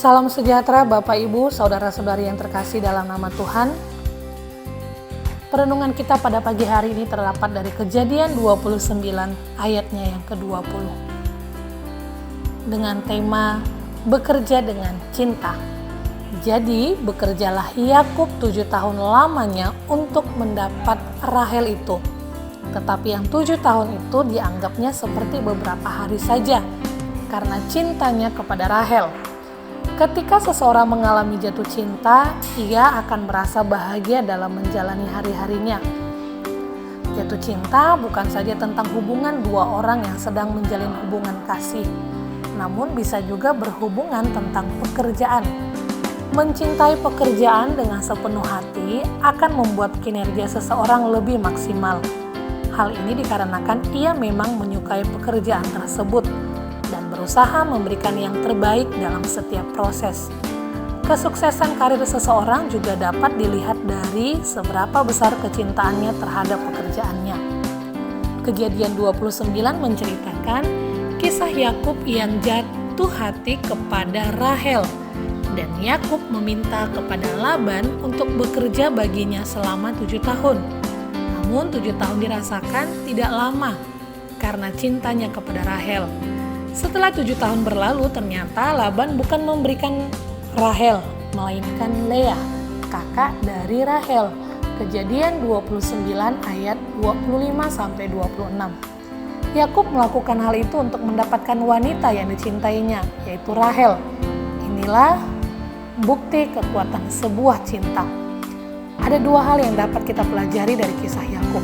Salam sejahtera Bapak Ibu, Saudara-saudari yang terkasih dalam nama Tuhan. Perenungan kita pada pagi hari ini terdapat dari Kejadian 29 ayatnya yang ke-20. Dengan tema bekerja dengan cinta. Jadi bekerjalah Yakub 7 tahun lamanya untuk mendapat Rahel itu. Tetapi yang 7 tahun itu dianggapnya seperti beberapa hari saja karena cintanya kepada Rahel. Ketika seseorang mengalami jatuh cinta, ia akan merasa bahagia dalam menjalani hari-harinya. Jatuh cinta bukan saja tentang hubungan dua orang yang sedang menjalin hubungan kasih, namun bisa juga berhubungan tentang pekerjaan. Mencintai pekerjaan dengan sepenuh hati akan membuat kinerja seseorang lebih maksimal. Hal ini dikarenakan ia memang menyukai pekerjaan tersebut dan berusaha memberikan yang terbaik dalam setiap proses. Kesuksesan karir seseorang juga dapat dilihat dari seberapa besar kecintaannya terhadap pekerjaannya. Kejadian 29 menceritakan kisah Yakub yang jatuh hati kepada Rahel, dan Yakub meminta kepada Laban untuk bekerja baginya selama 7 tahun. Namun 7 tahun dirasakan tidak lama karena cintanya kepada Rahel. Setelah 7 tahun berlalu, ternyata Laban bukan memberikan Rahel, melainkan Lea, kakak dari Rahel. Kejadian 29 ayat 25-26. Yakub melakukan hal itu untuk mendapatkan wanita yang dicintainya, yaitu Rahel. Inilah bukti kekuatan sebuah cinta. Ada dua hal yang dapat kita pelajari dari kisah Yakub.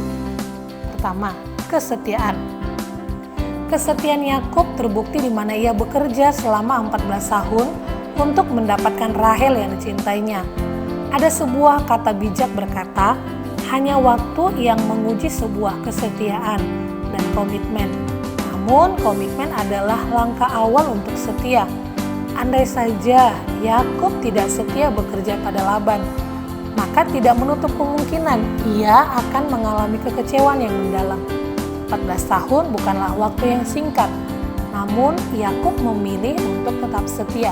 Pertama, kesetiaan. Kesetiaan Yakub terbukti di mana ia bekerja selama 14 tahun untuk mendapatkan Rahel yang dicintainya. Ada sebuah kata bijak berkata, hanya waktu yang menguji sebuah kesetiaan dan komitmen. Namun komitmen adalah langkah awal untuk setia. Andai saja Yakub tidak setia bekerja pada Laban, maka tidak menutup kemungkinan ia akan mengalami kekecewaan yang mendalam. 14 tahun bukanlah waktu yang singkat, namun Yakub memilih untuk tetap setia.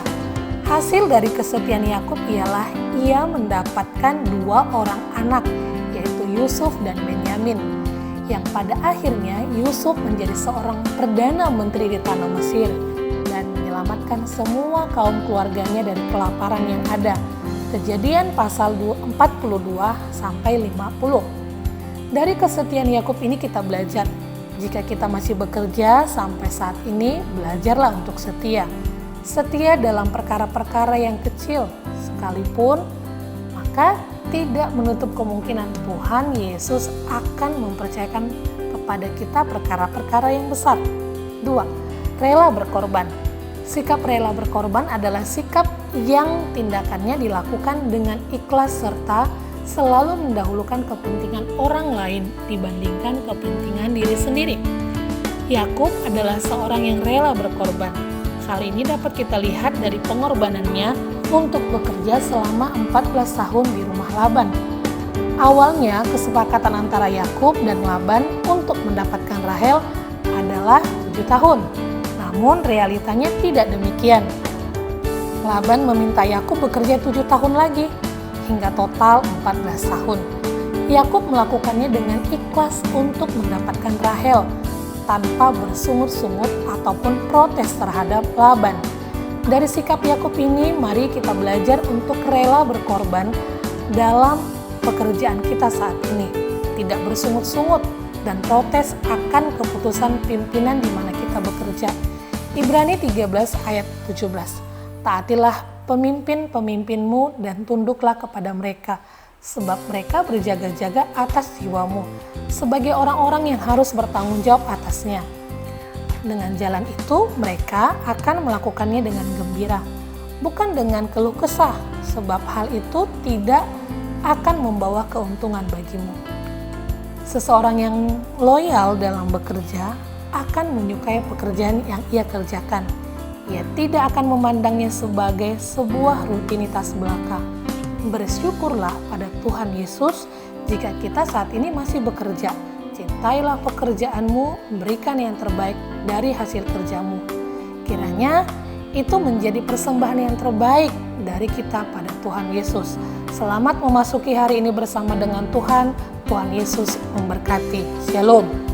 Hasil dari kesetiaan Yakub ialah ia mendapatkan 2 orang anak, yaitu Yusuf dan Benyamin, yang pada akhirnya Yusuf menjadi seorang perdana menteri di tanah Mesir dan menyelamatkan semua kaum keluarganya dari kelaparan yang ada. Kejadian pasal 42-50. Dari kesetiaan Yakub ini kita belajar, jika kita masih bekerja sampai saat ini, belajarlah untuk setia. Setia dalam perkara-perkara yang kecil sekalipun, maka tidak menutup kemungkinan Tuhan Yesus akan mempercayakan kepada kita perkara-perkara yang besar. 2. Rela berkorban. Sikap rela berkorban adalah sikap yang tindakannya dilakukan dengan ikhlas serta selalu mendahulukan kepentingan orang lain dibandingkan kepentingan diri sendiri. Yakub adalah seorang yang rela berkorban. Hal ini dapat kita lihat dari pengorbanannya untuk bekerja selama 14 tahun di rumah Laban. Awalnya kesepakatan antara Yakub dan Laban untuk mendapatkan Rahel adalah 7 tahun. Namun realitanya tidak demikian. Laban meminta Yakub bekerja 7 tahun lagi, hingga total 14 tahun. Yakub melakukannya dengan ikhlas untuk mendapatkan Rahel, tanpa bersungut-sungut ataupun protes terhadap Laban. Dari sikap Yakub ini, mari kita belajar untuk rela berkorban dalam pekerjaan kita saat ini. Tidak bersungut-sungut dan protes akan keputusan pimpinan di mana kita bekerja. Ibrani 13 ayat 17. Taatilah pemimpin-pemimpinmu dan tunduklah kepada mereka, sebab mereka berjaga-jaga atas jiwamu, sebagai orang-orang yang harus bertanggung jawab atasnya. Dengan jalan itu, mereka akan melakukannya dengan gembira, bukan dengan keluh kesah, sebab hal itu tidak akan membawa keuntungan bagimu. Seseorang yang loyal dalam bekerja akan menyukai pekerjaan yang ia kerjakan. Ia tidak akan memandangnya sebagai sebuah rutinitas belaka. Bersyukurlah pada Tuhan Yesus jika kita saat ini masih bekerja. Cintailah pekerjaanmu, berikan yang terbaik dari hasil kerjamu. Kiranya itu menjadi persembahan yang terbaik dari kita pada Tuhan Yesus. Selamat memasuki hari ini bersama dengan Tuhan. Tuhan Yesus memberkati. Shalom.